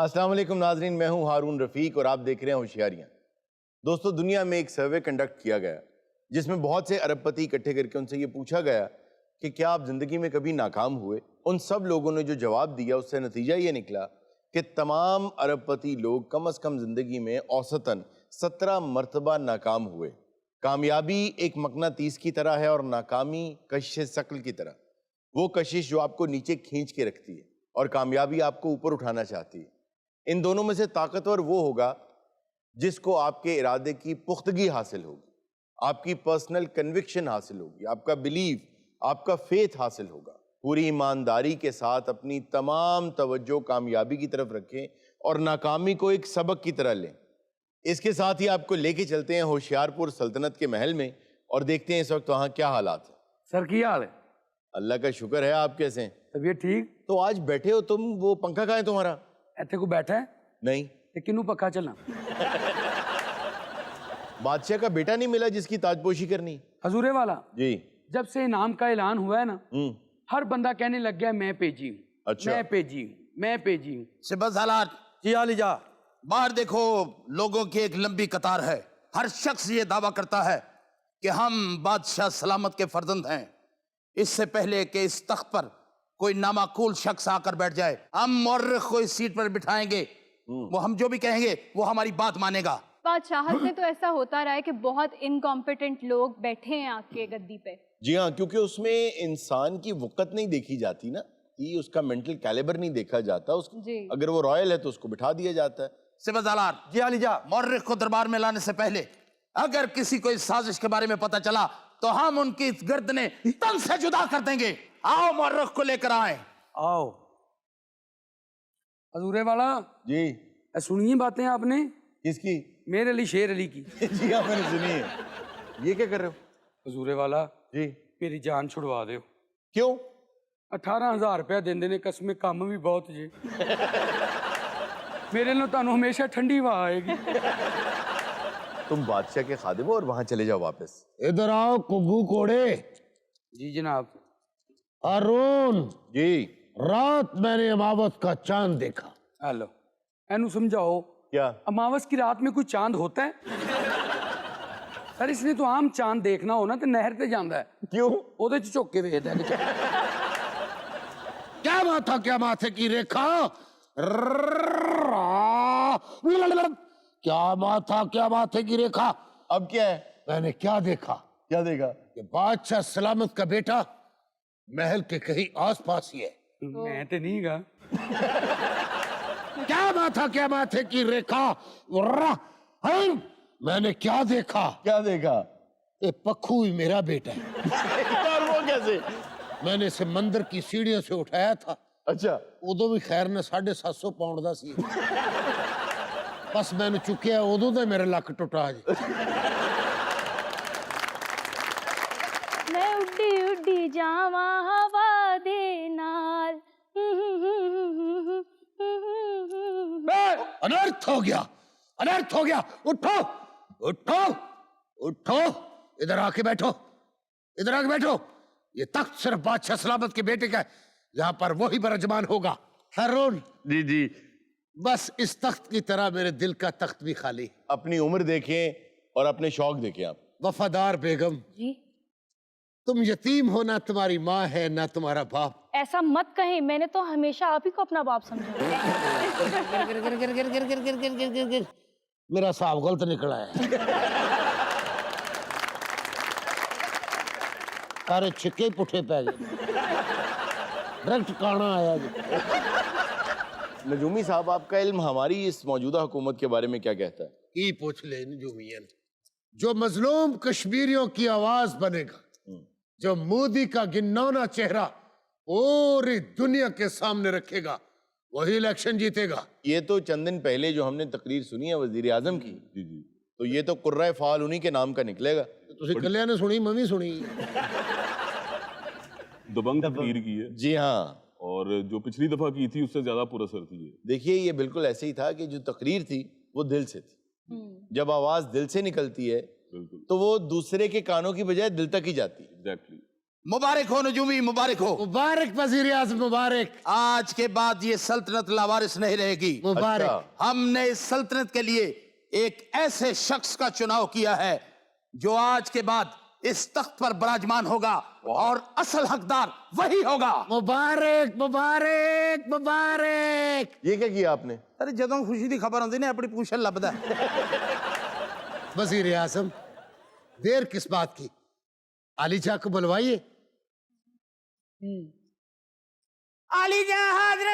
अस्सलाम वालेकुम नाजरीन, मैं हूं हारून रफीक और आप देख रहे हैं होशियारियां। दोस्तों, दुनिया में एक सर्वे कंडक्ट किया गया जिसमें बहुत से अरबपति इकट्ठे करके उनसे ये पूछा गया कि क्या आप जिंदगी में कभी नाकाम हुए। उन सब लोगों ने जो जवाब दिया उससे नतीजा ये निकला कि तमाम अरबपति लोग कम से कम जिंदगी में औसतन 17 मरतबा नाकाम हुए। कामयाबी एक मकनातीस की तरह है और नाकामी कशिश शकल की तरह, वो कशिश जो आपको नीचे खींच के रखती है और कामयाबी आपको ऊपर उठाना चाहती है। इन दोनों में से ताकतवर वो होगा जिसको आपके इरादे की पुख्तगी हासिल होगी, आपकी पर्सनल कन्विक्शन हासिल होगी, आपका बिलीफ, आपका फेथ हासिल होगा। पूरी ईमानदारी के साथ अपनी तमाम तवज्जो कामयाबी की तरफ रखें और नाकामी को एक सबक की तरह लें। इसके साथ ही आपको लेके चलते हैं होशियारपुर सल्तनत के महल में और देखते हैं इस वक्त वहाँ क्या हालात है। सर की हाल है? अल्लाह का शुक्र है, आप कैसे हैं? तबीयत ठीक? तो आज बैठे हो तुम, वो पंखा कहाँ है तुम्हारा? इतने को बैठा है? नहीं। ते किनू पक्का चलना? बादशाह का बेटा नहीं मिला जिसकी ताजपोशी करनी? हजूरे वाला जी। जब से इनाम का ऐलान हुआ है ना, हर बंदा कहने लग गया मैं पेजी हूँ। अच्छा। मैं पेजी हूँ, मैं पेजी हूँ। सिबत हालात जी आली जा। बाहर देखो, लोगों की एक लंबी कतार है। हर शख्स ये दावा करता है कि हम बादशाह सलामत के फर्जंद हैं। इससे पहले कि इस तख्त पर कोई नामाकूल शख्स आकर बैठ जाए, हम मौर्रिख को इस सीट पर बिठाएंगे। वो हम जो भी कहेंगे वो हमारी बात मानेगा। बादशाहत में तो ऐसा होता रहा है कि बहुत इनकॉम्पिटेंट लोग बैठे हैं आपके गद्दी पे। जी हाँ, क्योंकि उसमें इंसान की वक़्त नहीं देखी जाती ना, कि उसका मेंटल कैलिबर नहीं देखा जाता। अगर वो रॉयल है तो उसको बिठा दिया जाता है। सिबत हालात जी आली जा। मौर्रिख को दरबार में लाने से पहले अगर किसी को इस साजिश के बारे में पता चला तो हम उनकी इस गर्दनें तन से जुदा कर देंगे। आओ मौर्रिख को लेकर आए। आओ। हजूरे वाला जी। सुनिए बातें आपने? किसकी? मेरे अली शेर अली की। जी हाँ, मैंने सुनी है। ये क्या कर रहे हो? हजूरे वाला जी। मेरी जान छुड़वा दो। क्यों? 18,000 रुपया देंदे ने, कसमें काम भी बहुत जी। मेरे लो तानू हमेशा ठंडी हवा आएगी। तुम बादशाह के खादिम हो और वहां चले जाओ वापस। इधर आओ कुग्गू कोड़े। जी जनाब। अरुण जी। रात मैंने अमावस का चांद देखा। हेलो, एनू समझाओ। क्या? अमावस की रात में कोई चांद होता है? सर इसने तो आम चांद देखना हो ना तो नहर पे जाता है। क्यों? ओदे च झुक के वेखदा है। क्या माथा क्या माथे की रेखा, क्या माथा क्या माथे की रेखा। अब क्या है? मैंने क्या देखा? क्या देखा? कि बादशाह सलामत का बेटा महल के कहीं आसपास ही है। मैं तो नहीं गा। क्या माथा क्या माथे की रेखा। मैंने क्या देखा? क्या देखा? ये पक्खू ही मेरा बेटा है। और वो कैसे? मैंने इसे मंदिर की सीढ़ियों से उठाया था। अच्छा। उदो भी खैर ने 750 पाउंड का सी। बस मैंने चुकिया उदो तो मेरा लक टुटा जी। मैं उड्डी उड्डी जावा हवा दे नाल। अनर्थ हो गया, अनर्थ हो गया। उठो उठो उठो, इधर आके बैठो, इधर आके बैठो। ये तख्त सिर्फ बादशाह सलामत के बेटे का है, यहाँ पर वही बरजमान होगा। हारून जी जी। बस इस तख्त की तरह मेरे दिल का तख्त भी खाली। अपनी उम्र देखें और अपने शौक देखें आप। वफादार बेगम जी। तुम यतीम हो, ना तुम्हारी माँ है ना तुम्हारा बाप। ऐसा मत कहें, मैंने तो हमेशा आप ही को अपना बाप समझा। मेरा साहब गलत निकला है। सारे छिक्के पुठे पै गए, डायरेक्ट काना आया जी। नजूमी साहब, आपका इल्म हमारी इस मौजूदा हुकूमत के बारे में क्या कहता है? की पूछ ले नजूमियन। जो मजलूम कश्मीरियों की आवाज बनेगा, जो मोदी का गिनौना चेहरा पूरी दुनिया के सामने रखेगा, वही इलेक्शन जीतेगा। ये तो चंद दिन पहले जो हमने तकरीर सुनी है वजीर आजम की, तो ये तो कुर्रा फाल उन्हीं के नाम का निकलेगा। तुसी कल्याण ने सुनी, मैं भी सुनी। दबंग तकरीर की है। जी हाँ। और जो पिछली दफा की थी उससे ज्यादा पुरअसर थी ये। देखिए, ये बिल्कुल ऐसे ही था कि जो तकरीर थी वो दिल से थी। जब आवाज दिल से निकलती है तो वो दूसरे के कानों की बजाय दिल तक ही जाती है। एग्जैक्टली। मुबारक हो नजूमी, मुबारक हो। मुबारक वजीर आजम, मुबारक आज के बाद ये सल्तनत लावारिस नहीं रहेगी। मुबारक। अच्छा। हमने इस सल्तनत के लिए एक ऐसे शख्स का चुनाव किया है जो आज के बाद इस तख्त पर विराजमान होगा और असल हकदार वही होगा। मुबारक मुबारक मुबारक। ये क्या किया आपने? अरे जदों खुशी की खबर आती ना अपनी पूछन लभदा। वजीर आजम, देर किस बात की, आली जा को बुलवाइए। आली जा हाजिर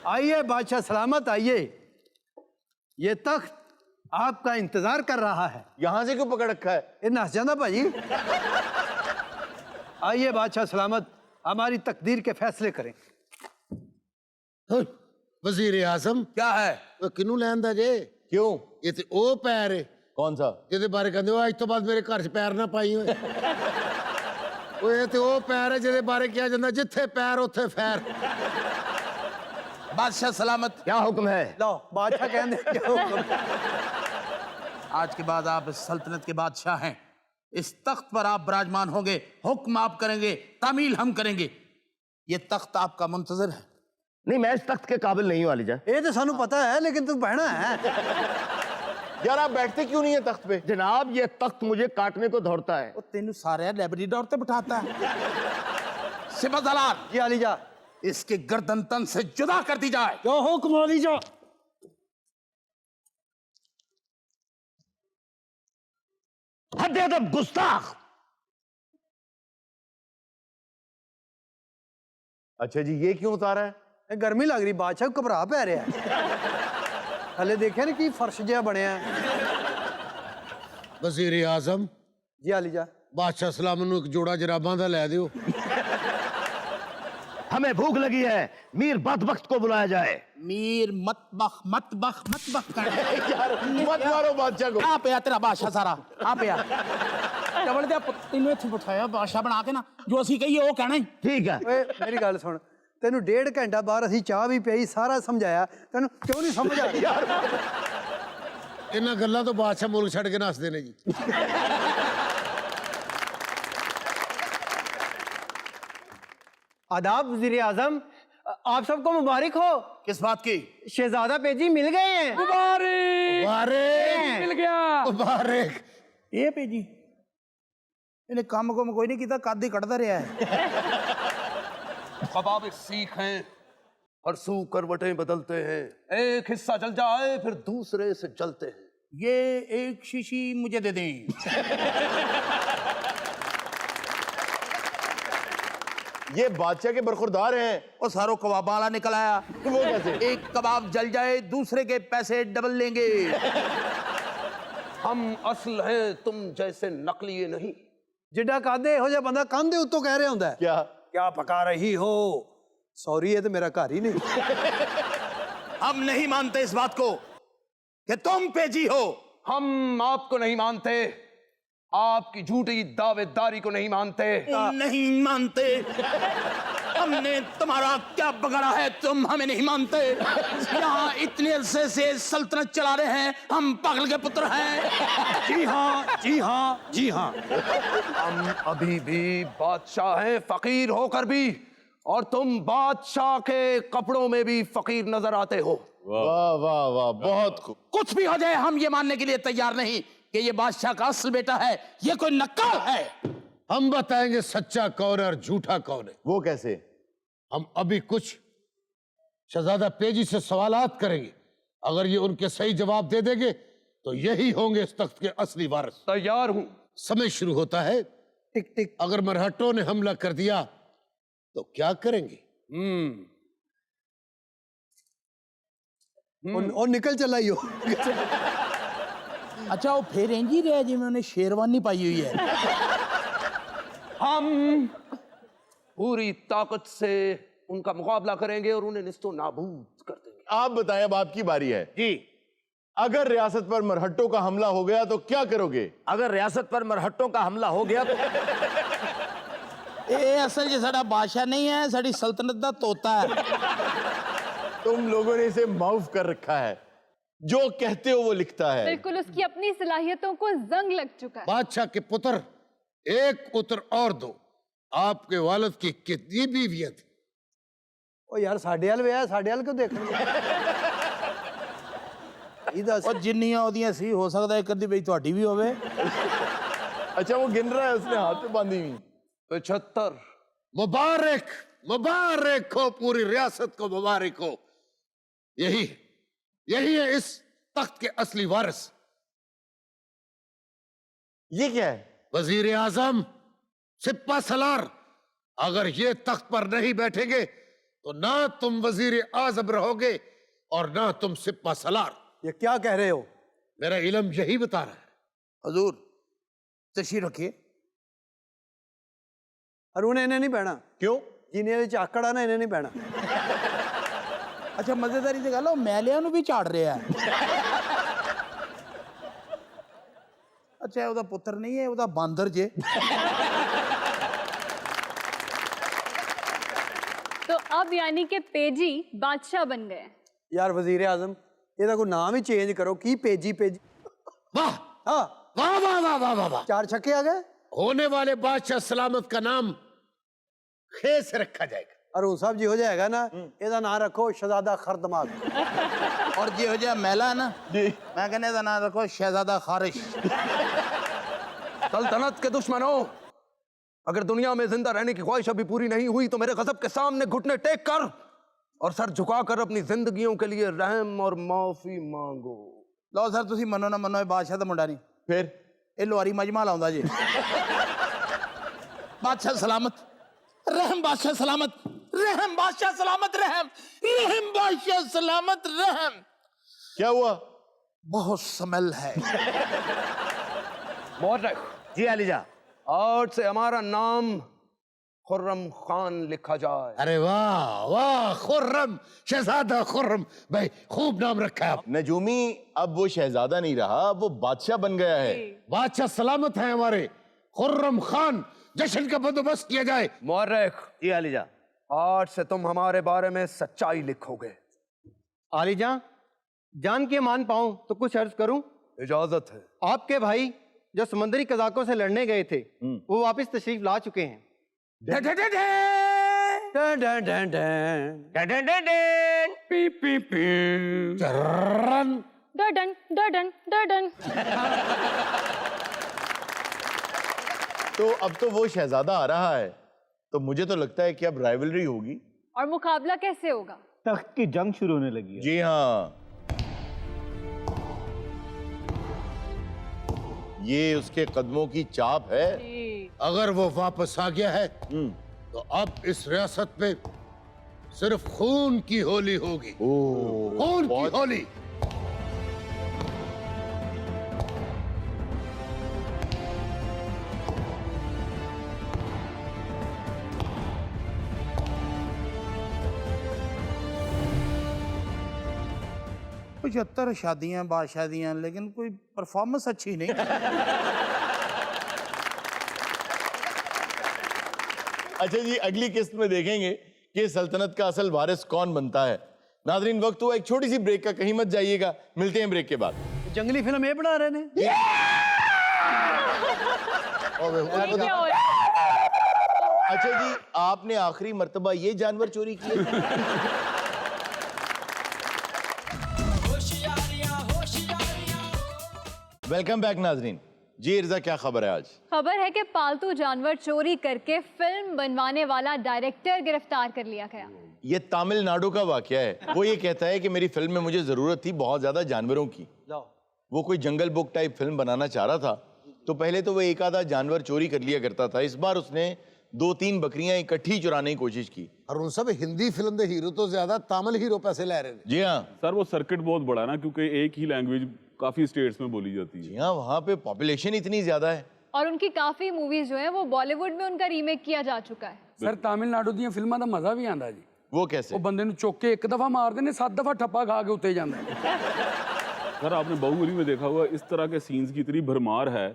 आइए बादशाह सलामत, आइए। ये तख्त आपका इंतजार कर रहा है। यहां से क्यों पकड़ रखा है? ये नस जाना भाजी। आइए बादशाह सलामत, हमारी तकदीर के फैसले करें। वजीर आजम, क्या है? वो किनू लैंदा जे? क्यों? ये ते ओ पैर है कौन सा? ਜਿਹਦੇ ਬਾਰੇ ਕਹਿੰਦੇ ਹੋ ਅੱਜ ਤੋਂ ਬਾਅਦ ਮੇਰੇ ਘਰ 'ਚ ਪੈਰ ਨਾ ਪਾਈ ਹੋਏ। ਉਹ ਇਹ ਤੇ ਉਹ ਪੈਰ ਹੈ ਜਿਹਦੇ ਬਾਰੇ ਕਿਹਾ ਜਾਂਦਾ ਜਿੱਥੇ ਪੈਰ ਉੱਥੇ ਫੈਰ। बादशाह सलामत, क्या हुक्म है? लो बादशाह कहने क्या हुक्म? आज के बाद आप इस सल्तनत के बादशाह हैं। इस तख्त पर आप विराजमान होंगे, हुक्म आप करेंगे, तामील हम करेंगे। ये तख्त आपका मुंतजर है। नहीं, मैं इस तख्त के काबिल नहीं हूं आलिजा। ये तो सानू पता है, लेकिन तू बहना है। यार आप बैठते क्यों नहीं है तख्त पे? जनाब ये तख्त मुझे काटने को दौड़ता है। वो तेनू सारे लाइब्रेरी पे बिठाता है। सिपहदलाल, जी आली जा। इसके गर्दन तन से जुदा कर दी जाए। जो हुक्म आली जा। हद अदब गुस्ताख। अच्छा जी, ये क्यों उतारा है? ये गर्मी लग रही, बादशाह को घबरा पै रहा है। हले देखिया ना कि फर्श जिहा बनया है। वजीर आजम, जी आली जा। बादशाह सलाम ਨੂੰ ਇੱਕ ਜੋੜਾ ਜਰਾਬਾਂ ਦਾ ਲੈ ਦਿਓ। हमें भूख लगी है, मीर बदबख्त को बुलाया जाए। मीर मतबख मतबख मतबख कर यार मत मारो बादशाह को। आप या तेरा बादशाह सारा आप या डबल दे तेनू इत्थे बिठाया बादशाह बना के ना, जो ਅਸੀਂ ਕਹੀਏ ਉਹ ਕਹਿਣਾ ਹੀ। ठीक है। ਓਏ ਮੇਰੀ ਗੱਲ ਸੁਣ, ਤੈਨੂੰ 1.5 ਘੰਟਾ ਬਾਹਰ ਅਸੀਂ ਚਾਹ ਵੀ ਪਈ, ਸਾਰਾ ਸਮਝਾਇਆ, ਤੈਨੂੰ ਕਿਉਂ ਨਹੀਂ ਸਮਝ ਆ ਰਹੀ? ਇਹਨਾਂ ਗੱਲਾਂ ਤੋਂ ਬਾਦਸ਼ਾਹ ਮੁਲਕ ਛੱਡ ਕੇ ਨੱਸਦੇ ਨੇ ਜੀ। आदाब वजीर आजम, आप सबको मुबारक हो। किस बात की? शहजादा पेजी मिल गए हैं। मुबारक मुबारक मिल गया। मुबारक। ਇਹ ਭੇਜੀ ਇਹਨੇ ਕੰਮ ਕੋਈ ਨਹੀਂ ਕੀਤਾ, ਕੱਦ ਹੀ ਕੱਢਦਾ ਰਿਹਾ ਹੈ। ख्वाब एक सीख है, हर सू करवटें बदलते हैं, एक हिस्सा जल जाए फिर दूसरे से जलते हैं। ये एक शीशी मुझे दे दें। ये बादशाह के बरखुरदार हैं। और सारो कबाब वाला निकल आया। वो कैसे? एक कबाब जल जाए दूसरे के पैसे डबल लेंगे। हम असल हैं, तुम जैसे नकली नहीं। जिड्डा कादे हो जा बंदा कंध दे उत्तों कह रहा होंदा है, क्या? क्या पका रही हो? सॉरी, ये तो मेरा घर ही नहीं। हम नहीं मानते इस बात को कि तुम पेजी हो। हम आपको नहीं मानते, आपकी झूठी दावेदारी को नहीं मानते। नहीं मानते। हमने तुम्हारा क्या बगाड़ा है, तुम हमें नहीं मानते। यहाँ इतने अरसे से सल्तनत चला रहे हैं, हम पागल के पुत्र हैं। जी हाँ जी हाँ जी हाँ। हम अभी भी बादशाह हैं, फकीर होकर भी, और तुम बादशाह के कपड़ों में भी फकीर नजर आते हो। वाह वाह वाह, बहुत खूब। कुछ भी हो जाए हम ये मानने के लिए तैयार नहीं कि ये बादशाह का असल बेटा है, ये कोई नक्काल है। हम बताएंगे सच्चा कौन है और झूठा कौन है। वो कैसे? हम अभी कुछ शहजादा पेजी से सवालात करेंगे, अगर ये उनके सही जवाब दे देंगे तो यही होंगे इस तख्त के असली वारिस। तैयार हूं। समय शुरू होता है। टिक टिक। अगर मरहटों ने हमला कर दिया तो क्या करेंगे? और निकल चला ही हो। अच्छा वो फिर इंज ही रहा जिवें उन्हें शेरवानी पाई हुई है। हम पूरी ताकत से उनका मुकाबला करेंगे और उन्हें निस्तो नाबूद कर देंगे। आप बताएं, अब आपकी बारी है जी। अगर रियासत पर मरहट्टों का हमला हो गया तो क्या करोगे? अगर रियासत पर मरहट्टों का हमला हो गया तो ये असल जी साडा बादशाह नहीं है, साडी सल्तनत दा तोता है। तुम लोगों ने इसे माउफ कर रखा है। जो कहते हो वो लिखता है। बिल्कुल उसकी अपनी सलाहियतों को जंग लग चुका है। बादशाह के पुत्र, एक पुत्र और दो। आपके वालिद की कितनी बीवियां थी? ओ यार साढ़े वाल वे साढ़े वाल क्यों देख और जिन्नियां ओदियां सी हो सकता है एक अद्धी बई ਤੁਹਾਡੀ भी होवे। अच्छा वो गिन रहा है, उसने हाथ पे बांधी हुई। 75। मुबारक, मुबारक हो, पूरी रियासत को मुबारक हो। यही यही है इस तख्त के असली वारिस। ये क्या है? वजीर आजम सिप्पा सलार। अगर ये तख्त पर नहीं बैठेंगे तो ना तुम वजीर आजम रहोगे और ना तुम सिप्पा सलार। ये क्या कह रहे हो? मेरा इल्म यही बता रहा है। हजूर तशरीफ रखिए। और उन्हें इन्हें नहीं बहना। क्यों? जिन्हें आकड़ा ना इन्हें नहीं बहना। अच्छा मजेदारी से गल मैलिया भी झाड़ रहा है। अच्छा ਉਹਦਾ ਪੁੱਤਰ नहीं है, ਉਹਦਾ ਬਾਂਦਰ ਜੇ। तो अब यानी कि पेजी बादशाह बन गए। यार वजीर आजम ਇਹਦਾ ਕੋਈ ਨਾਮ ਹੀ ਚੇਂਜ ਕਰੋ। ਕੀ पेजी पेजी? वाह हाँ वाह वाह वाह वाह वाह वाह। 4 छक्के आ गए। होने वाले बादशाह सलामत का नाम खेस रखा जाएगा। अरुण साहब जी हो जाएगा ना, ਇਹਦਾ नाम रखो शहजादा खरदमाग। और जो हो मैला ना मैं कहने का नाम रखो शहजादा खारिश। सल्तनत के दुश्मनों, अगर दुनिया में जिंदा रहने की ख्वाहिश अभी पूरी नहीं हुई तो मेरे गजब के सामने घुटने टेक कर और सर झुकाकर अपनी जिंदगियों के लिए रहम और माफी मांगो। लो सर तुसी मनो ना मनो, ये बादशाह दा मुंडा नहीं, फिर ये लोहारी मजमा लाउंदा जी। बादशाह सलामत, रहम बादशाह सलामत, रहम बादशाह सलामत, रहम रहम बादशाह सलामत, रहम। क्या हुआ? बहुत स्मेल है। मोहर्रक जी आलिजा। आज से हमारा नाम खुर्रम खान लिखा जाए। अरे वाह वाह, खुर्रम, शहजादा खुर्रम। भाई खूब नाम रखा है। नजूमी अब वो शहजादा नहीं रहा, अब वो बादशाह बन गया है। बादशाह सलामत है हमारे। खुर्रम खान, जश्न का बंदोबस्त किया जाए। मोहर्रक जी आलिजा। आज से तुम हमारे बारे में सच्चाई लिखोगे। आली जान के मान पाऊं तो कुछ अर्ज करूं? इजाजत है। आपके भाई जो समंदरी कजाकों से लड़ने गए थे वो वापस तशरीफ ला चुके हैं। डन डन डन डन। पी पी पी। चर्रन। डडन डडन डडन। तो अब तो वो शहजादा आ रहा है, तो मुझे तो लगता है कि अब राइवलरी होगी। और मुकाबला कैसे होगा? तख्त की जंग शुरू होने लगी है। जी हाँ, ये उसके कदमों की चाप है। अगर वो वापस आ गया है तो अब इस रियासत में सिर्फ खून की होली होगी। खून की होली। पचहत्तर शादियां बादशाह दियां, लेकिन कोई परफॉर्मेंस अच्छी नहीं। अच्छा जी, अगली किस्त में देखेंगे कि सल्तनत का असल वारिस कौन बनता है। नाजरीन वक्त हुआ एक छोटी सी ब्रेक का, कहीं मत जाइएगा, मिलते हैं ब्रेक के बाद। जंगली फिल्म ये बना रहे ने। ये क्या हो रहा है? अच्छा जी, आपने आखिरी मर्तबा ये जानवर चोरी किए? वेलकम बैक नाजरीन। जी इर्जा, क्या खबर है आज? खबर है कि पालतू जानवर चोरी करके फिल्म बनवाने वाला डायरेक्टर गिरफ्तार कर लिया गया। ये तमिलनाडु का वाकया है। वो ये कहता है कि मेरी फिल्म में मुझे जरूरत थी बहुत ज्यादा जानवरों की। वो कोई जंगल बुक टाइप फिल्म बनाना चाह रहा था, तो पहले तो वो एक आधा जानवर चोरी कर लिया करता था। इस बार उसने 2-3 बकरियां इकट्ठी चुराने की कोशिश की। और उन सब हिंदी फिल्म के हीरो तो ज्यादा तमिल हीरो पैसे ले रहे हैं। जी हाँ, सर वो सर्किट बहुत बड़ा है ना, क्योंकि एक ही लैंग्वेज काफी स्टेट्स में बोली जाती है। जी हाँ, वहाँ पे पॉपुलेशन इतनी ज्यादा है। और उनकी काफी मूवीज जो है वो बॉलीवुड में उनका रीमेक किया जा चुका है। सर तमिलनाडु ਦੀਆਂ ਫਿਲਮਾਂ ਦਾ ਮਜ਼ਾ ਵੀ ਆਂਦਾ ਜੀ। वो कैसे? ਉਹ ਬੰਦੇ ਨੂੰ ਚੁੱਕ ਕੇ ਇੱਕ ਦਫਾ ਮਾਰਦੇ ਨੇ, 7 ਦਫਾ ਠੱਪਾ ਖਾ ਕੇ ਉੱਤੇ ਜਾਂਦਾ ਹੈ। सर आपने बाहुबली में देखा हुआ इस तरह के सीन्स की इतनी भरमार है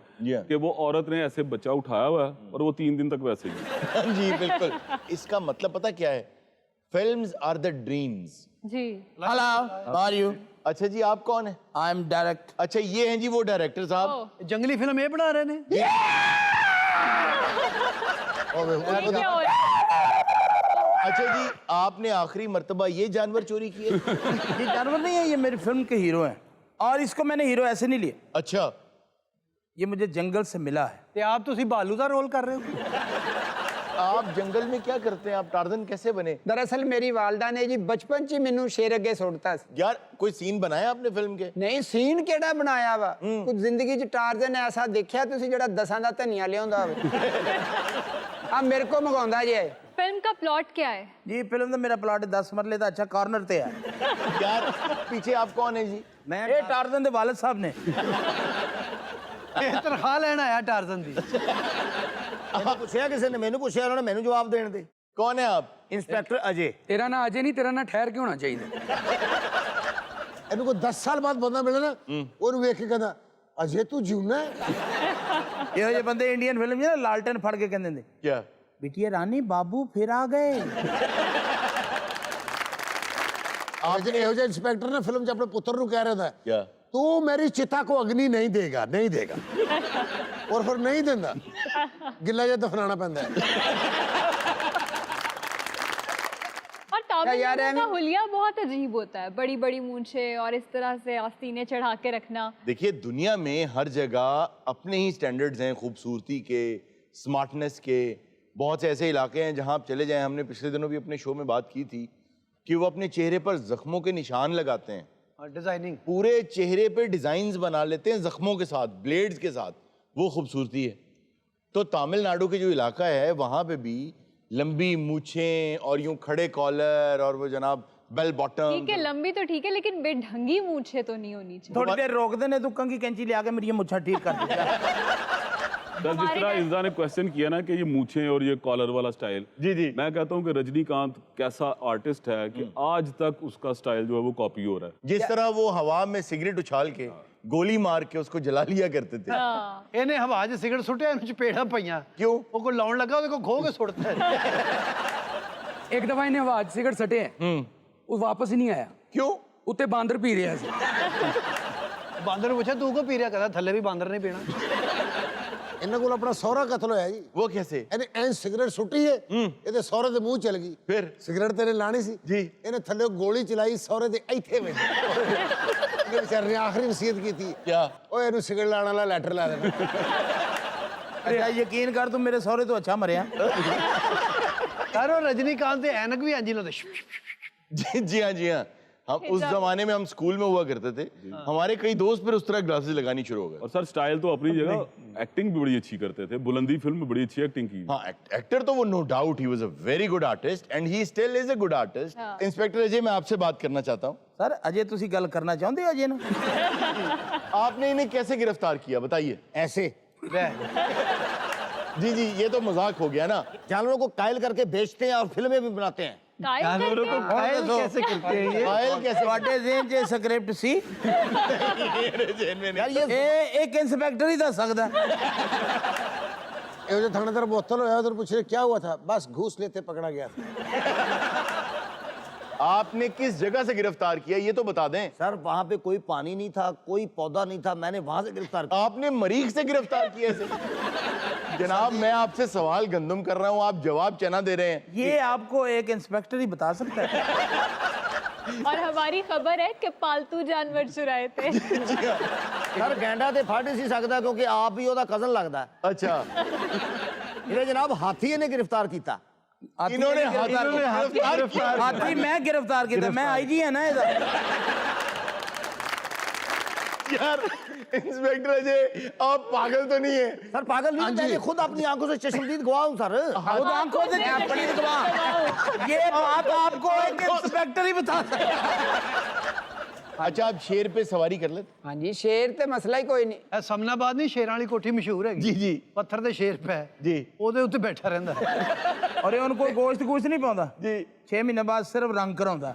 कि वो औरत ने ऐसे बच्चा उठाया हुआ है और वो 3 दिन तक वैसे ही। जी बिल्कुल। इसका मतलब पता क्या है? Films are the dreams. जी। Hello, how are you? अच्छा जी, आप कौन है? I am direct. अच्छा, ये हैं जी वो डायरेक्टर साहब। जंगली फिल्म ये बना रहे ने। ये क्या हो रहा है? अच्छा जी, आपने आखिरी मर्तबा ये जानवर चोरी किए? ये जानवर नहीं है, ये मेरी फिल्म के हीरो हैं। और इसको मैंने हीरो ऐसे नहीं लिया, अच्छा, ये मुझे जंगल से मिला है। ते आप तुसी भालू दा रोल कर रहे हो। आप जंगल में क्या करते हैं? आप टार्जन कैसे बने? दरअसल मेरी वालदा ने जी बचपन च मैनू शेर अगे सुटता। यार, कोई सीन बनाया आपने फिल्म के? नहीं सीन केड़ा बनाया वा, कुछ जिंदगी च टार्जन ऐसा देखिया तुसी जेड़ा दसां दा धनिया लियाउंदा होवे। आ मेरे को मंगाउंदा जे। फिल्म का प्लॉट क्या है? जी फिल्म तो मेरा प्लॉट 10 मरले का अच्छा कॉर्नर ते है। यार, पीछे आप कौन है जी? मैं ये टार्जन दे वालिद साहब ने। तनख्वाह लेना आया टार्जन दी। पूछा किसी ने, मैंने पूछा, उन्होंने मैंने जवाब देने दे। कौन है आप? इंस्पेक्टर अजय। तेरा ना अजय नहीं, तेरा ना ठहर के होना चाहिए। ਇਹਨੂੰ ਕੋਈ 10 ਸਾਲ ਬਾਅਦ ਬੰਦਾ ਮਿਲੇ ਨਾ, ਉਹਨੂੰ ਵੇਖ ਕੇ ਕਹਿੰਦਾ ਅਜੇ ਤੂੰ ਜਿਉਣਾ ਹੈ। ਇਹੋ ਜਿਹੇ ਬੰਦੇ ਇੰਡੀਅਨ ਫਿਲਮ 'ਚ ਨਾ ਲਾਲਟਨ ਫੜ ਕੇ ਕਹਿੰਦੇ ਨੇ, क्या? ਬਿਟੀਆ ਰਾਣੀ ਬਾਬੂ ਫਿਰ ਆ ਗਏ। ਇਹੋ ਜਿਹਾ ਇੰਸਪੈਕਟਰ ਨੇ ਫਿਲਮ 'ਚ ਆਪਣੇ ਪੁੱਤਰ ਨੂੰ ਕਹਿ ਰਿਹਾ क्या? तू मेरी चिता को अग्नि नहीं देगा, नहीं देगा। और फिर नहीं देता, गिला जा दफनाना पैंदा है। और तामिल यार, लोगों का हुलिया बहुत अजीब होता है, बड़ी बड़ी मूंछें और इस तरह से आस्तीनें चढ़ा के रखना। देखिए, दुनिया में हर जगह अपने ही स्टैंडर्ड्स हैं, खूबसूरती के, स्मार्टनेस के। बहुत से ऐसे इलाके हैं जहां आप चले जाएं, हमने पिछले दिनों भी अपने शो में बात की थी कि वो अपने चेहरे पर जख्मों के निशान लगाते हैं, डिजाइनिंग पूरे चेहरे पे डिजाइन्स बना लेते हैं जख्मों के साथ, ब्लेड्स के साथ। वो खूबसूरती है। तो तमिलनाडु के जो इलाका है वहां पे भी लंबी मूछें और यूं खड़े कॉलर और वो जनाब बेल बॉटम। ठीक है, लंबी तो ठीक है, लेकिन बेढंगी मूंछें तो नहीं होनी चाहिए। थोड़ी देर रोक देने दुक्का की कैंची ले आके मेरी ये मुच्छा ठीक कर दे। सर, जिस तरह इंजा ने क्वेश्चन किया ना कि ये मूछें और ये कॉलर वाला स्टाइल, जी जी, मैं कहता हूँ कि रजनीकांत कैसा आर्टिस्ट है कि आज तक उसका स्टाइल जो है वो कॉपी हो रहा है। जिस तरह वो हवा में सिगरेट उछाल के गोली मार के उसको जला लिया करते थे। ਇਹਨੇ ਹਵਾ 'ਚ ਸਿਗਰਟ ਸੁੱਟਿਆ, ਇਹਨੂੰ ਚਪੇੜਾਂ ਪਈਆਂ। क्यों? ਉਹ ਕੋਈ ਲਾਉਣ ਲੱਗਾ, ਉਹਦੇ ਕੋਲ ਖੋ ਕੇ ਸੁੱਟਦਾ ਹੈ। एक दफा इन्हें आवाज सिगरेट सटे है, वो वापस ही नहीं आया। क्यों? उत्ते बांदर पी रहा सी। ਬਾਂਦਰ ਨੂੰ ਪੁੱਛਿਆ ਤੂੰ ਕੋ ਪੀ ਰਿਹਾ? ਕਹਿੰਦਾ ਥੱਲੇ ਵੀ ਬਾਂਦਰ ਨੇ ਪੀਣਾ। ਇਹਨਾਂ ਕੋਲ ਆਪਣਾ ਸਹੁਰਾ ਕਤਲ ਹੋਇਆ ਜੀ। वो कैसे? ਇਹਨੇ ਐਂ ਸਿਗਰਟ ਸੁੱਟੀ ਹੈ, ਇਹਦੇ ਸਹੁਰੇ ਦੇ ਮੂੰਹ ਚਲ ਗਈ। फिर? ਸਿਗਰਟ ਤੇਰੇ ਲਾਣੀ ਸੀ ਜੀ। ਇਹਨੇ ਥੱਲੇ ਗੋਲੀ ਚਲਾਈ, ਸਹੁਰੇ ਦੇ ਇੱਥੇ ਵੱਜੀ। ਇਹਨੇ ਵਿਚਾਰੇ ਨੇ ਆਖਰੀ ਨਸੀਹਤ ਕੀਤੀ, क्या? ਓਏ ਇਹਨੂੰ ਸਿਗਰਟ ਲਾਣ ਵਾਲਾ ਲੈਟਰ ਲਾ ਦੇਣਾ। अच्छा यकीन कर तुम मेरे सहुरे तो अच्छा मरिया। ਯਾਰ ਉਹ ਰਜਨੀਕਾਂਤ ਦੇ ਐਨਕ ਵੀ ਇੰਜ ਲਾਉਂਦੇ। जी हाँ, जी हाँ। हम उस जमाने में हम स्कूल में हुआ करते थे, हमारे कई दोस्त फिर उस तरह ग्लासेस लगानी शुरू हो गए। और सर स्टाइल तो अपनी जगह, एक्टिंग भी बड़ी अच्छी करते थे। बुलंदी फिल्म में बड़ी अच्छी एक्टिंग की। हाँ, एक्टर तो वो no doubt, he was a very good artist and he still is a good artist. Inspector Ajay, मैं आपसे बात करना चाहता हूँ। सर अजय तुसी गल करना चाहते हो अजय ना? आपने इन्हें कैसे गिरफ्तार किया, बताइए। ऐसे जी जी, ये तो मजाक हो गया ना। जानवरों को कायल करके बेचते हैं और फिल्में भी बनाते हैं। जानवरों को घायल कैसे करते हैं ये? घायल कैसे? ਤੁਹਾਡੇ ਜ਼ੇਨ 'ਚ ਸਕ੍ਰਿਪਟ ਸੀ? यार ये ਇਹ ਇੱਕ ਇੰਸਪੈਕਟਰ ਹੀ ਦੱਸ ਸਕਦਾ। ये जो थानेदार बोतल होया, उधर पूछ रहे क्या हुआ था? बस घूस लेते पकड़ा गया था। आपने किस जगह से गिरफ्तार किया, ये तो बता दें। सर वहां पे कोई पानी नहीं था, कोई पौधा नहीं था, मैंने वहां से गिरफ्तार किया। आपने मरीख से गिरफ्तार किया इसे? जनाब, मैं आपसे सवाल गंदम कर रहा हूँ, आप जवाब चना दे रहे हैं। ये आपको एक इंस्पेक्टर ही बता सकता है। और हमारी खबर है कि पालतू जानवर चुराए थे। सर गैंडा ते फड़ नहीं सकता क्योंकि आप ही ओदा कजन लगता है। अच्छा, इन्हें जनाब हाथी ने गिरफ्तार किया। इन्होंने गिरफ्तार किया। हाथी मैं गिरफ्तार किया, मैं आईजी है ना इधर। यार इंस्पेक्टर अजय, आप पागल तो नहीं है? सर पागल नहीं, मैंने खुद अपनी आंखों से चश्मदीद गवाह हूं सर। खुद आंखों से अपनी गवाह। ये बात आपको एक इंस्पेक्टर ही बता सकता है। अच्छा, आप शेर पे सवारी कर लेते? हाँ जी शेर ते मसला ही कोई नहीं। ਇਹ ਸਮਨਾਬਾਦ ਨਹੀਂ, ਸ਼ੇਰਾਂ ਵਾਲੀ ਕੋਠੀ ਮਸ਼ਹੂਰ ਹੈਗੀ। जी जी ਪੱਥਰ ਦੇ ਸ਼ੇਰ ਪੈ जी ਉਹਦੇ ਉੱਤੇ ਬੈਠਾ ਰਹਿੰਦਾ। और ये उनको गोश्त कुछ नहीं पाਉਂਦਾ जी। 6 महीने बाद सिर्फ रंग कराਉਂਦਾ।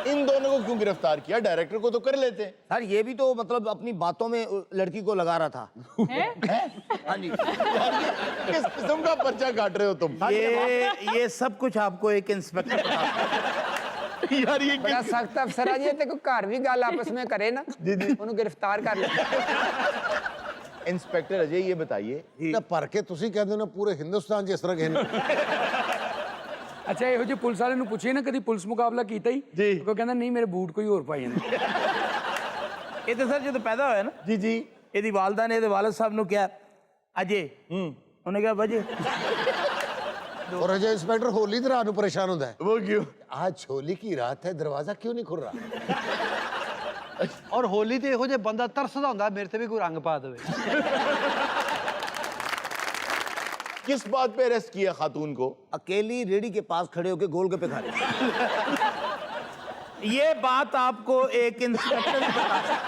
इन दोनों को क्यों गिरफ्तार किया? डायरेक्टर को तो कर लेते। सर ये भी तो मतलब अपनी बातों में लड़की को लगा रहा था। हाँ जी। किस किस्म का पर्चा काट रहे हो तुम? ये सब कुछ आपको एक इंस्पेक्टर बता सकता है। यार ये बड़ा सख्त अफसर है जी ते कोई घर भी गल आपस में करे ना ਉਹਨੂੰ गिरफ्तार कर ले इंस्पेक्टर अजय ये बताइए ਤਾਂ ਭਰ ਕੇ ਤੁਸੀਂ ਕਹਿੰਦੇ ਹੋ ਨਾ ਪੂਰੇ ਹਿੰਦੁਸਤਾਨ 'ਚ ਇਸ ਤਰ੍ਹਾਂ ਕਿਸੇ ਨੇ ਅੱਛਾ ਇਹੋ ਜਿਹੇ ਪੁਲਿਸ ਵਾਲੇ ਨੂੰ ਪੁੱਛੇ ਨਾ ਕਦੀ ਪੁਲਿਸ ਮੁਕਾਬਲਾ ਕੀਤਾ ਹੀ ਜੀ। ਕੋਈ ਕਹਿੰਦਾ ਨਹੀਂ ਮੇਰੇ ਬੂਟ ਕੋਈ ਹੋਰ ਪਾਈ ਜਾਂਦੇ ਇਹ ਤਾਂ ਸਰ ਜਦੋਂ ਪੈਦਾ ਹੋਇਆ ਨਾ जी जी ਇਹਦੀ ਵਾਲਦਾ ਨੇ ਇਹਦੇ ਵਾਲਦ ਸਾਹਿਬ ਨੂੰ ਕਿਹਾ ਅਜੇ ਉਹਨੇ ਕਿਹਾ ਵਜੇ और अजय इंस्पेक्टर होली की रात को परेशान होता है वो क्यों आज होली की रात है दरवाजा क्यों नहीं खुल रहा ਔਰ ਹੋਲੀ ਤੇ ਇਹੋ ਜਿਹੇ ਬੰਦਾ ਤਰਸਦਾ ਹੁੰਦਾ ਮੇਰੇ ਤੇ ਵੀ ਕੋਈ ਰੰਗ ਪਾ ਦੇਵੇ किस बात पे अरेस्ट किया खातून को अकेली रेडी के पास खड़े होकर गोलगप्पे खा रहे ये बात आपको एक इंस्पेक्टर ने बताया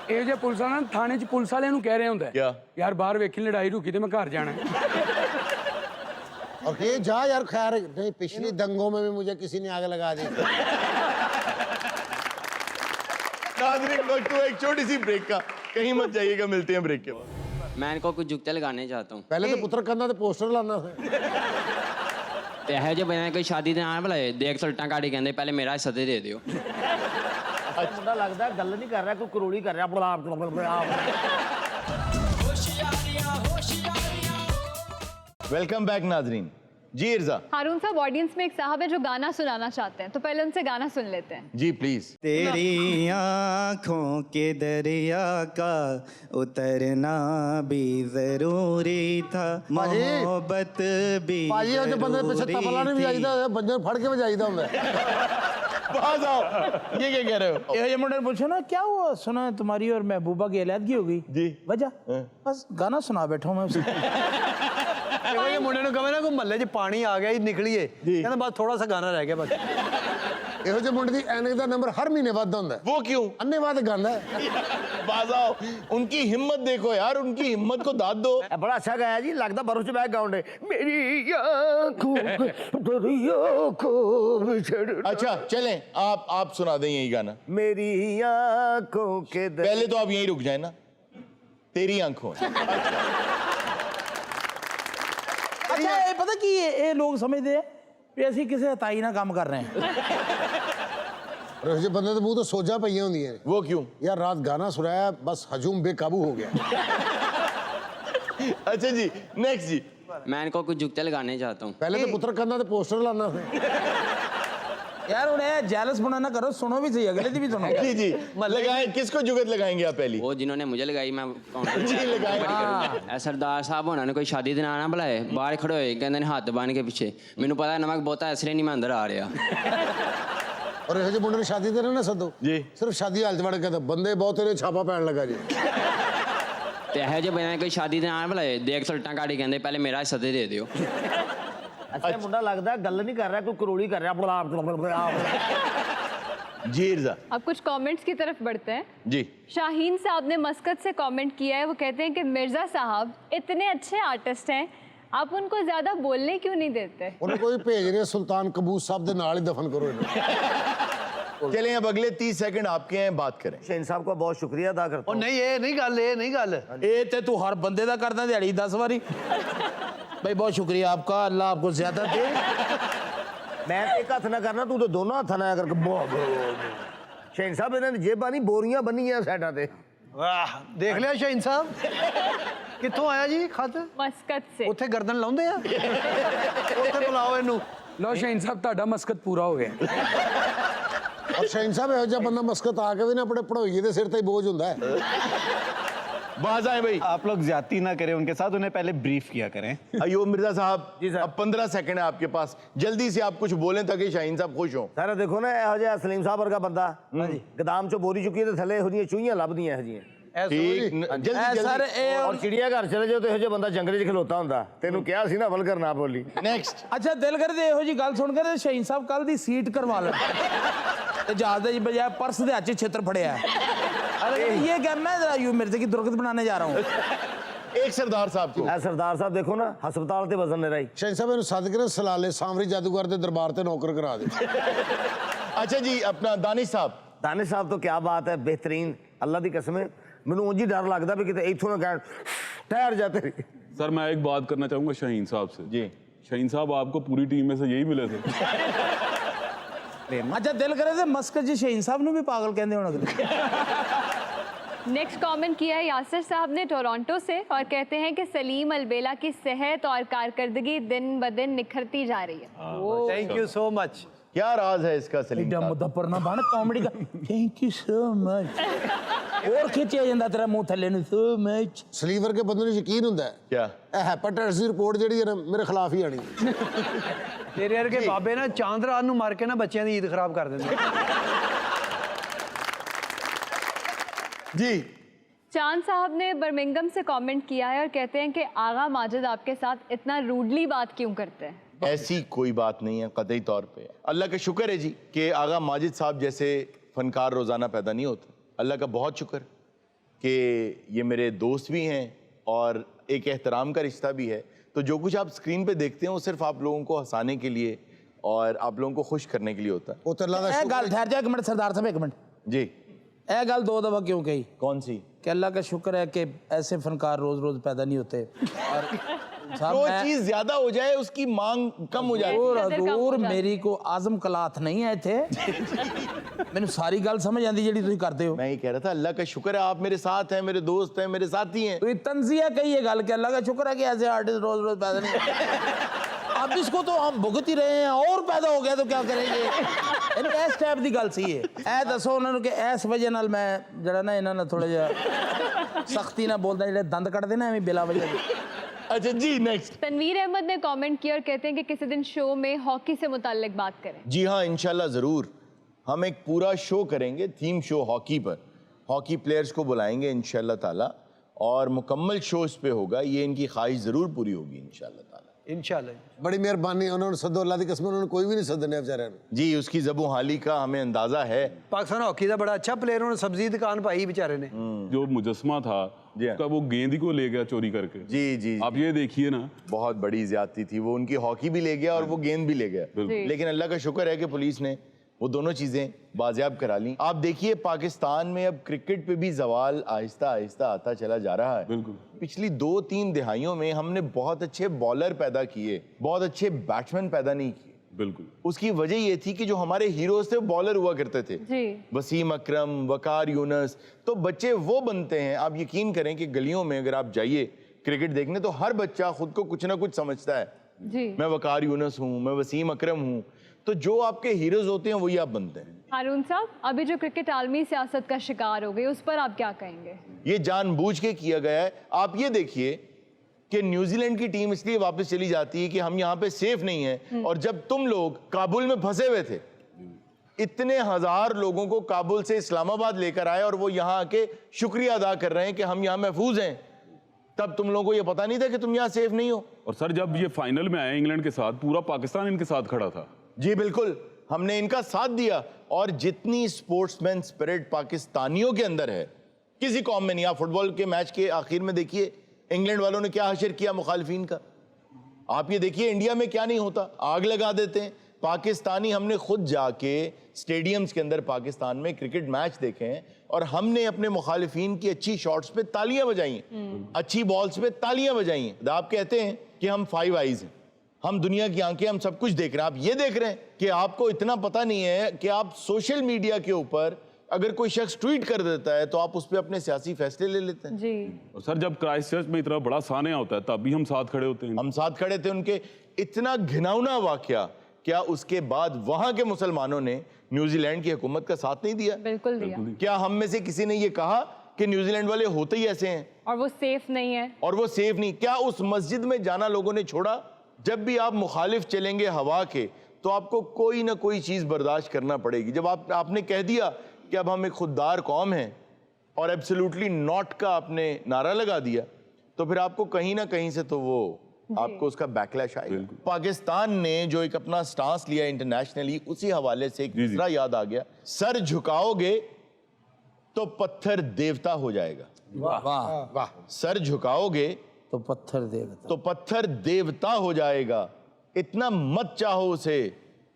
ਇਹੋ ਜਿਹੇ ਪੁਲਿਸ ਵਾਲੇ ਨਾ ਥਾਣੇ 'ਚ ਪੁਲਿਸ ਵਾਲਿਆਂ ਨੂੰ ਕਹਿ ਰਹੇ ਹੁੰਦਾ ਕਿਆ? ਯਾਰ ਬਾਹਰ ਵੇਖੀ ਲੜਾਈ ਰੁਕੀ ਤੇ ਮੈਂ ਘਰ ਜਾਣਾ ਹੈ। और ये जा यार खैर नहीं पिछली दंगों में भी मुझे किसी ने आग लगा दी नाज़रीन वक्त हुआ एक छोटी सी ब्रेक का कहीं मत जाइएगा मिलते हैं ब्रेक के बाद मैं इनको कुछ जुगते लगाने चाहता हूँ पहले तो पुत्र कंधा ते पोस्टर लाना है ਤੇ ਇਹੋ ਜਿਹੇ ਬੰਦੇ ਕੋਈ ਸ਼ਾਦੀ ਦੇ ਨਾਲ ਭਲਾਏ ਦੇਖ ਸਲਟਾਂ ਕਾੜੀ ਕਹਿੰਦੇ ਪਹਿਲੇ ਮੇਰਾ ਹਿੱਸਾ ਦੇ ਦਿਓ मुंडा लगता है गल नहीं कर रहा कोई करोड़ी कर रहा वेलकम बैक नाजरीन जी इर्जा हारून साहब ऑडियंस में एक साहब है जो गाना सुनाना चाहते हैं, तो पहले उनसे गाना सुन लेते हैं। जी प्लीज तेरी आँखों के दरिया का उतरना भी जरूरी था मोहब्बत भी भाजी वो जो बंदे पीछे तबला नहीं बजाईदा बंदे फड़ के बजाईदा ਹੁੰਦਾ बाज आओ ये क्या कह रहे हो ये मुंडे ने पूछा ना क्या हुआ सुना है तुम्हारी और महबूबा की अलहदगी हो गई जी वजह बस गाना सुना बैठा हूँ मैं उसे ਇਹੋ ਜਿਹੇ ਮੁੰਡੇ ਨੂੰ ਕਹੇ ਨਾ ਕੋਈ ਮਹੱਲੇ 'ਚ ਪਾਣੀ ਆ ਗਿਆ ਜੀ ਨਿਕਲੀਏ ਕਹਿੰਦਾ ਬਸ ਥੋੜਾ ਸਾ ਗਾਣਾ ਰਹਿ ਗਿਆ ਬਸ ਇਹੋ ਜਿਹੇ ਮੁੰਡੇ ਦੀ ਐਨਕ ਦਾ ਨੰਬਰ ਹਰ ਮਹੀਨੇ ਵੱਧਦਾ ਹੁੰਦਾ वो क्यों ਅੰਨੇਵਾਦ ਗਾਉਂਦਾ बाज आओ उनकी हिम्मत देखो यार उनकी हिम्मत को दाद दो बड़ा अच्छा गाया जी लगता बर्फ च बैग गाउंडे मेरी आँखों के दरिया को बिछड़ अच्छा चलें आप सुना दें यही गाना मेरी आँखों के पहले तो आप यहीं रुक जाए ना तेरी आंखों अच्छा ये पता कि ये लोग समझते हैं कि ਅਸੀਂ ਕਿਸੇ ਹਤਾਈ ਨਾਲ ਕੰਮ ਕਰ ਰਹੇ ਹਾਂ और ਇਹੋ ਜਿਹੇ ਬੰਦੇ ਦੇ ਮੂੰਹ ਤੋਂ ਸੋਜਾਂ ਪਈਆਂ ਹੁੰਦੀਆਂ ਨੇ वो क्यों यार रात गाना सुनाया बस हजूम बेकाबू हो गया अच्छा जी नेक्स्ट जी मैं इनको कुछ जुगते लगाने चाहता हूँ पहले तो पुत्र कंधा ते पोस्टर लाना है यार उन्हें जेलस बना ना करो सुनो भी सही अगले दिन भी सुनो जी जी लगाएं किसको जुगत लगाएंगे आप पहली वो जिन्होंने मुझे लगाई मैं जी लगाएंगे ਇਹ ਸਰਦਾਰ ਸਾਹਿਬ ਹੋਣਾ ਨੇ ਕੋਈ ਸ਼ਾਦੀ ਦੇ ਨਾਲ ਨਾ ਬੁਲਾਏ ਬਾਹਰ ਖੜੇ ਹੋਏ ਕਹਿੰਦੇ ਨੇ ਹੱਥ ਬੰਨ ਕੇ ਪਿੱਛੇ ਮੈਨੂੰ ਪਤਾ ਨਮਕ ਬਹੁਤਾ ਇਸ ਲਈ ਨਹੀਂ ਮੈਂ ਅੰਦਰ ਆ ਰਿਹਾ और ਇਹੋ ਜਿਹੇ ਮੁੰਡੇ ਨੂੰ ਸ਼ਾਦੀ ਤੇ ਨਾ ਸੱਦੋ जी ਸਿਰਫ ਸ਼ਾਦੀ ਹਾਲਤ ਵੜ ਕੇ ਬੰਦੇ ਬਹੁਤ ਇਹਨੇ ਛਾਪਾ ਪੈਣ ਲੱਗਾ ਜੀ ਤੇ ਇਹੋ ਜਿਹੇ ਬੰਦੇ ਕੋਈ ਸ਼ਾਦੀ ਦੇ ਨਾਲ ਬੁਲਾਏ ਦੇਖ ਸਲਟਾਂ ਕਾੜੀ ਕਹਿੰਦੇ ਪਹਿਲੇ ਮੇਰਾ ਹਿੱਸਾ ਦੇ ਦਿਓ अच्छा मुंडा लगता है गल नहीं कर रहा कोई करोड़ी कर रहा जी इर्जा अब कुछ कमेंट्स की तरफ बढ़ते हैं। जी शाहीन साहब ने मस्कत से कमेंट किया है, वो कहते हैं कि मिर्जा साहब इतने अच्छे आर्टिस्ट हैं, आप उनको ज्यादा बोलने क्यों नहीं देते? ਉਹਨੇ ਕੋਈ ਭੇਜ ਰਿਹਾ ਸੁਲਤਾਨ ਕਬੂਸ ਸਾਹਿਬ ਦੇ ਨਾਲ ਹੀ ਦਫਨ ਕਰੋ ਇਹਨੂੰ चलें अब अगले 30 सेकंड आपके हैं बात करें शहीन साहब का बहुत शुक्रिया अदा करता ਉਹ ਨਹੀਂ ਇਹ ਨਹੀਂ ਗੱਲ ये ते तू हर बंदे दा करदा दिहाड़ी 10 बारी भाई बहुत शुक्रिया आपका अल्लाह आपको ज्यादा दे मैं एक हाथ ना करना तू तो दोनों हाथ ना करके शहीन साहब इन्होंने जेबां नहीं बोरियां बनियां साइडां ते ਵਾਹ ਦੇਖ ਲਿਆ ਸ਼ਹੀਨ ਸਾਹਿਬ ਕਿੱਥੋਂ ਆਇਆ ਜੀ ਖਤ मस्कत से। ਉੱਥੇ ਗਰਦਨ ਲਾਉਂਦੇ ਆ ਉੱਥੇ ਬੁਲਾਓ ਇਹਨੂੰ ਲਓ ਸ਼ਹੀਨ ਸਾਹਿਬ ਤੁਹਾਡਾ ਮਸਕਤ ਪੂਰਾ ਹੋ ਗਿਆ ਔਰ ਸ਼ਹੀਨ ਸਾਹਿਬ ਇਹੋ ਜਿਹਾ ਬੰਦਾ ਮਸਕਤ ਆ ਕੇ ਵੀ ਨਾ ਆਪਣੇ ਪੜੋਈਏ ਦੇ ਸਿਰ ਤੇ ਹੀ ਬੋਝ ਹੁੰਦਾ ਹੈ बाज आए भाई आप लोग ज्यादती ना करें उनके साथ उन्हें पहले ब्रीफ किया करें अयूब मिर्जा साहब जी अब 15 सेकंड है आपके पास जल्दी से आप कुछ बोलें ताकि शाहीन साहब खुश हों सारा देखो ना ਇਹੋ ਜਿਹਾ ਸਲੀਮ ਸਾਹਿਬ ਵਰਗਾ ਬੰਦਾ ਗਦਾਮ ਚੋਂ ਬੋਰੀ ਚੁੱਕੀ ਤੇ ਥੱਲੇ ਇਹੋ ਜਿਹੀਆਂ ਚੂਹੀਆਂ ਲੱਭਦੀਆਂ ਇਹੋ ਜਿਹੀਆਂ ठीक जल्दी सर जल्दी ਔਰ ਚਿੜੀਆ ਘਰ ਚਲੇ ਜਾਓ ਤੇ ਇਹੋ ਜਿਹਾ ਬੰਦਾ ਜੰਗਲ 'ਚ ਖਲੋਤਾ ਹੁੰਦਾ ਤੈਨੂੰ ਕਿਹਾ ਸੀ ਨਾ ਵਲਗਰ ਨਾ ਬੋਲੀ नेक्स्ट अच्छा दिल करे ਇਹੋ ਜੀ ਗੱਲ ਸੁਣ ਕੇ ਤੇ ਸ਼ਹੀਨ ਸਾਹਿਬ ਕੱਲ ਦੀ ਸੀਟ ਕਰਵਾ ਲੈਣ ਤੇ ਜਹਾਜ਼ ਦੇ ਬਜਾਏ ਪਰਸ ਦੇ ਹੱਥ 'ਚ ਛਿੱਤਰ ਫੜਿਆ अरे ये क्या मैं यूं मिर्जे की दुर्गत बनाने जा रहा हूँ एक सरदार साहब को ਇਹ ਸਰਦਾਰ ਸਾਹਿਬ ਦੇਖੋ ਨਾ ਹਸਪਤਾਲ ਤੇ ਵਜ਼ਨ ਨੇ ਰਾਈ ਸ਼ਹੀਨ ਸਾਹਿਬ ਇਹਨੂੰ ਸੱਦ ਕੇ ਨਾ ਸਲਾਲੇ ਸਾਮਰੀ ਜਾਦੂਗਰ ਦੇ ਦਰਬਾਰ ਤੇ ਨੌਕਰ ਕਰਾ ਦੇ अच्छा जी अपना दानिश साहब ਦਾਨਿਸ਼ ਸਾਹਿਬ ਤੋਂ ਕੀ ਬਾਤ ਹੈ ਬਿਹਤਰੀਨ ਅੱਲਾ ਦੀ ਕਸਮ ਹੈ ਮੈਨੂੰ ਉਂਝ ਹੀ ਡਰ ਲੱਗਦਾ ਵੀ ਕਿਤੇ ਇੱਥੋਂ ਨਾ ਕਹਿਣ ਠਹਿਰ ਜਾ ਤੇਰੀ सर मैं एक बात करना चाहूंगा शाहीन साहब से जी शाहीन साहब आपको पूरी टीम में से यही मिले थे अच्छा दिल करे तो मस्कत जी शहीन साहब ने भी पागल कहते होने। नेक्स्ट कमेंट किया है यासिर साहब ने टोरंटो से और कहते हैं कि सलीम अलबेला की सेहत और कारकर्दगी दिन ब दिन निखरती जा रही है। Thank you so much. क्या राज है इसका सलीम साहब? मुद्दा ना बन कॉमेडी का थैंक यू सो मच और खिंचिया ਜਾਂਦਾ ਤੇਰਾ ਮੂੰਹ ਥੱਲੇ ਨੂੰ so much। ਸਲੀਵਰ ਕੇ ਬੰਦੇ ਨੂੰ ਯਕੀਨ ਹੁੰਦਾ ਹੈ क्या ਇਹ ਹੈਪੇਟਾਈਟਸ ਦੀ ਰਿਪੋਰਟ ਜਿਹੜੀ ਹੈ ਨਾ ਮੇਰੇ ਖਿਲਾਫ ਹੀ ਆਣੀ ਹੈ। ਤੇਰੇ ਵਰਗੇ ਬਾਬੇ ਨਾ ਚਾਂਦ ਰਾਤ ਨੂੰ ਮਾਰ ਕੇ ਨਾ ਬੱਚਿਆਂ ਦੀ ਈਦ ਖਰਾਬ ਕਰ ਦਿੰਦੇ। जी चांद साहब ने बर्मिंघम से कमेंट किया है और कहते हैं कि आगा माजिद आपके साथ इतना रूडली बात क्यों करते हैं? ऐसी कोई बात नहीं है कतई तौर पे। अल्लाह का शुक्र है जी कि आगा माजिद साहब जैसे फनकार रोज़ाना पैदा नहीं होते। अल्लाह का बहुत शुक्र कि ये मेरे दोस्त भी हैं और एक एहतराम का रिश्ता भी है। तो जो कुछ आप स्क्रीन पे देखते हैं वो सिर्फ आप लोगों को हंसाने के लिए और आप लोगों को खुश करने के लिए होता है। ਉਹ ਤੇ ਅੱਲਾ ਦਾ ਇਹ ਗੱਲ ਠਹਿਰ ਜਾ ਇੱਕ ਮਿੰਟ ਸਰਦਾਰ ਸਾਹਿਬ ਇੱਕ ਮਿੰਟ जी ਇਹ ਗੱਲ ਦੋ ਦਫਾ क्यों कही कौन सी? कि अल्लाह का शुक्र है कि ऐसे फनकार रोज रोज पैदा नहीं होते और जो चीज ज्यादा हो जाए उसकी मांग कम हो जाती है। हजूर मेरी को आजम कलात नहीं है इथे मैंने सारी गल समझ आती जी तुम करते हो। मैं ये कह रहा था अल्लाह का शुक्र है आप मेरे साथ हैं, मेरे दोस्त हैं, मेरे साथी हैं। तो तंजिया कही है गल कि अल्लाह का शुक्र है कि ऐसे आर्टिस्ट रोज रोज पैदा नहीं होते। अब इसको तो हम भुगत ही रहे हैं और पैदा हो गया तो क्या करेंगे। इस टाइप की गल सही है। ए दसो उन्होंने कि इस वजह नाल मैं जरा ना इन्होंने थोड़ा जिहा सख्ती ना बोलता जो दंद कट देना एवं बिला वजह। अच्छा जी नेक्स्ट। तनवीर अहमद ने कमेंट किया और कहते हैं कि किसी दिन शो में हॉकी से मुताल्लिक बात करें। जी हाँ इंशाल्लाह ज़रूर। हम एक पूरा शो करेंगे थीम शो हॉकी पर। हॉकी प्लेयर्स को बुलाएंगे इंशाल्लाह ताला और मुकम्मल शो इस पे होगा। ये इनकी ख्वाहिश ज़रूर पूरी होगी इंशाल्लाह ताला। इंशाल्लाह। बड़ी मेहरबानी उन्होंने सदो अल्लाह की कसम उन्होंने कोई भी नहीं सदने बेचारे ने। जी उसकी ज़बू हाली का हमें अंदाज़ा है। पाकिस्तान हॉकी का बड़ा अच्छा प्लेयर उन्होंने सब्जी दुकान पाई बेचारे ने। जो मुजस्मा था उसका वो गेंद ही को ले गया चोरी करके। जी जी आप ये देखिए ना बहुत बड़ी ज्यादती थी। वो उनकी हॉकी भी ले गया और वो गेंद भी ले गया। लेकिन अल्लाह का शुक्र है कि पुलिस ने वो दोनों चीजें बाजियाब करा ली। आप देखिए पाकिस्तान में अब क्रिकेट पे भी जवाल आहिस्ता आहिस्ता आता चला जा रहा है। बिल्कुल। पिछली 2-3 दिहाइयों में हमने बहुत अच्छे बॉलर पैदा किए, बहुत अच्छे बैट्समैन पैदा नहीं किए। बिल्कुल। उसकी वजह ये थी कि जो हमारे हीरोज थे वो बॉलर हुआ करते थे। जी। वसीम अकरम, वकार यूनस। तो बच्चे वो बनते हैं। आप यकीन करें कि गलियों में अगर आप जाइए क्रिकेट देखने तो हर बच्चा खुद को कुछ ना कुछ समझता है। जी। मैं वकार यूनस हूँ, मैं वसीम अकरम हूँ। तो जो आपके हीरोज होते हैं वही आप बनते हैं। हारून साहब अभी जो क्रिकेट आलमी सियासत का शिकार हो गई उस पर आप क्या कहेंगे? ये जानबूझ के किया गया है। आप ये देखिए कि न्यूजीलैंड की टीम इसलिए वापस चली जाती है कि हम यहाँ पे सेफ नहीं है। और जब तुम लोग काबुल में फंसे हुए थे, इतने हजार लोगों को काबुल से इस्लामाबाद लेकर आए और वो यहाँ आके शुक्रिया अदा कर रहे हैं कि हम यहाँ महफूज हैं, तब तुम लोगों को ये पता नहीं था कि तुम यहाँ सेफ नहीं हो। और सर जब ये फाइनल में आए इंग्लैंड के साथ पूरा पाकिस्तान इनके साथ खड़ा था। जी बिल्कुल, हमने इनका साथ दिया। और जितनी स्पोर्ट्समैन स्पिरिट पाकिस्तानियों के अंदर है किसी कौम में नहीं। आप फुटबॉल के मैच के आखिर में देखिए इंग्लैंड वालों ने क्या हशर किया मुखालिफिन का। आप ये देखिए इंडिया में क्या नहीं होता, आग लगा देते हैं। पाकिस्तानी हमने खुद जाके स्टेडियम्स के अंदर पाकिस्तान में क्रिकेट मैच देखे हैं और हमने अपने मुखालिफिन की अच्छी शॉट्स पे तालियां बजाई हैं, अच्छी बॉल्स पे तालियां बजाई हैं। आप कहते हैं कि हम 5 आइज हैं, हम दुनिया की आंखें, हम सब कुछ देख रहे हैं। आप ये देख रहे हैं कि आपको इतना पता नहीं है कि आप सोशल मीडिया के ऊपर अगर कोई शख्स ट्वीट कर देता है तो आप उस पर अपने सियासी फैसले ले लेते हैं। जी। और सर जब क्राइस्टचर्च में इतना बड़ा सान्या होता है तब भी हम साथ खड़े होते हैं। हम साथ खड़े थे। उनके इतना घिनौना वाकया, क्या उसके बाद वहां के मुसलमानों ने न्यूजीलैंड की हुकूमत का साथ नहीं दिया? बिल्कुल दिया। क्या हम में से किसी ने ये कहा कि न्यूजीलैंड वाले होते ही ऐसे हैं और वो सेफ नहीं है? और वो सेफ नहीं? क्या उस मस्जिद में जाना लोगों ने छोड़ा? जब भी आप मुखालिफ चलेंगे हवा के तो आपको कोई ना कोई चीज बर्दाश्त करना पड़ेगी। जब आपने कह दिया कि अब हम एक खुददार कौम हैं और एब्सोल्युटली नॉट का आपने नारा लगा दिया तो फिर आपको कहीं ना कहीं से तो वो आपको उसका बैकलैश आएगा। पाकिस्तान ने जो एक अपना स्टांस लिया इंटरनेशनली, उसी हवाले से एक दूसरा याद आ गया, सर झुकाओगे तो पत्थर देवता हो जाएगा। वाह वाह। सर झुकाओगे तो पत्थर देवता हो जाएगा। इतना मत चाहो उसे,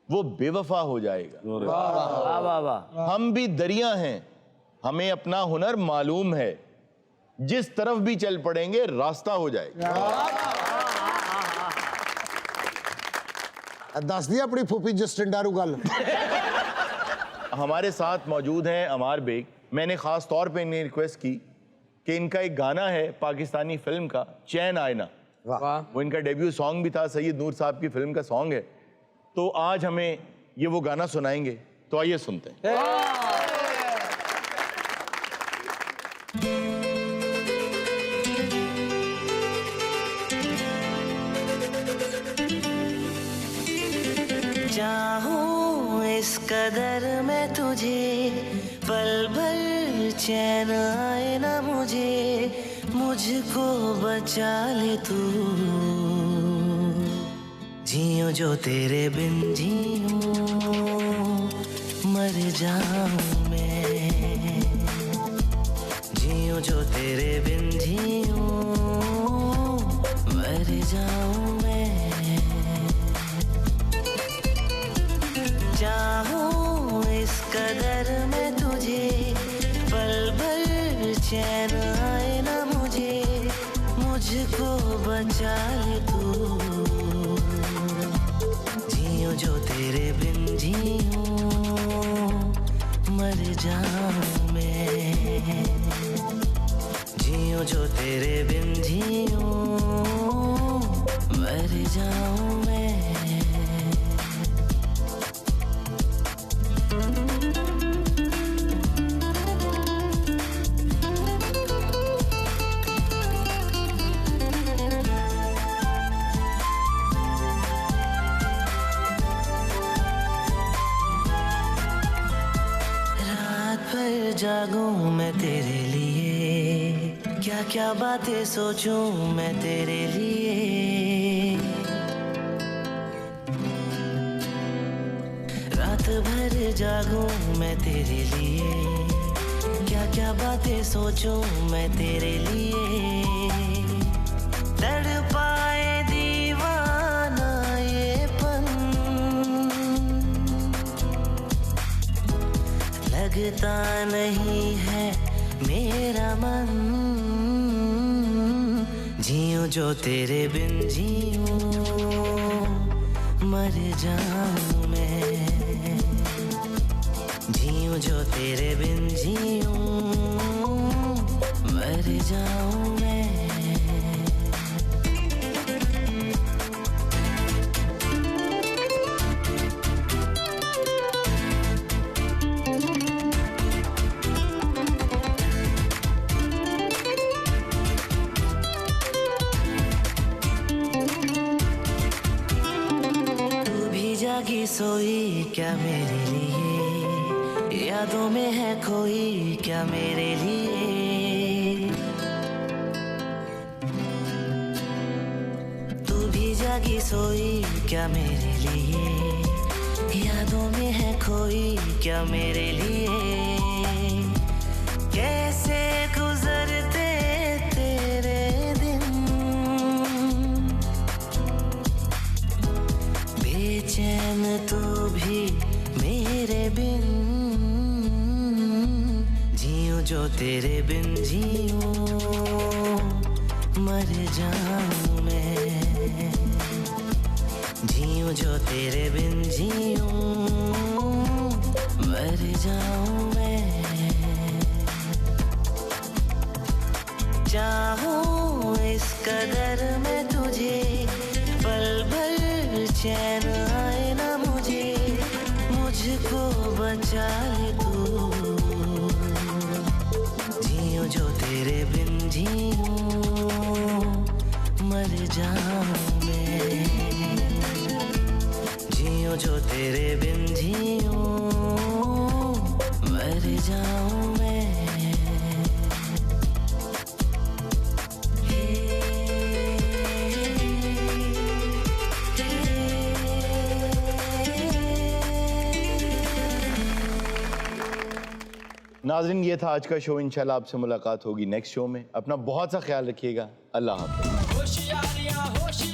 वो बेवफा हो जाएगा। वाह वाह वाह। हम भी दरिया हैं, हमें अपना हुनर मालूम है, जिस तरफ भी चल पड़ेंगे रास्ता हो जाएगा। दस दी अपनी फूफी जस्टिन डारू गल। हमारे साथ मौजूद हैं अमार बेग। मैंने ख़ास तौर पे इन्हें रिक्वेस्ट की कि इनका एक गाना है पाकिस्तानी फिल्म का, चैन आयना। वाह। वो इनका डेब्यू सॉन्ग भी था, सैयद नूर साहब की फिल्म का सॉन्ग है। तो आज हमें ये वो गाना सुनाएंगे, तो आइए सुनते हैं। चाहूं इस कदर मैं तुझे, पल भर चैन आए ना मुझे, मुझको बचा ले तू। जियो जो तेरे बिन जियो, मर जाऊं मैं। जियो जो तेरे बिन जियो, मर जाऊं मैं। चाहूं इस कदर मैं तुझे, पल भर चैन आए ना मुझे, मुझको बचा ले तू। जियो जो तेरे बिन जियो, मर जाऊं मैं। जियो जो तेरे बिन जियो, मर जाऊं मैं। जागूं मैं तेरे लिए, क्या क्या बातें सोचूं मैं तेरे लिए। रात भर जागूं मैं तेरे लिए, क्या क्या बातें सोचूं मैं तेरे लिए। तड़पाए दीवाना ये पन, लगता नहीं है मेरा मन। जियो जो तेरे बिन जियो, मर जाऊं मैं। जियो जो तेरे बिन जियो, मर जाऊं मैं। जागी सोई क्या मेरे लिए, यादों में है खोई क्या मेरे लिए। तू भी जागी सोई क्या मेरे लिए, यादों में है खोई क्या मेरे लिए। कैसे गुजरते तेरे दिन, बेचैन तू भी मेरे बिन। जियो जो तेरे बिन जियो, मर जाऊं मैं। जियो जो तेरे बिन जियो, मर जाऊं मैं। चाहूं इस कदर मैं तुझे, पल भर चैन आए ना मुझे, मुझको बचा ले तू। जियो जो तेरे बिन जियो, मर जाऊं मैं। जियो जो तेरे बिन जियो, मर जाऊं मैं। नाज़रीन, ये था आज का शो। इंशाल्लाह आपसे मुलाकात होगी नेक्स्ट शो में। अपना बहुत सा ख्याल रखिएगा। अल्लाह हाफ़िज़।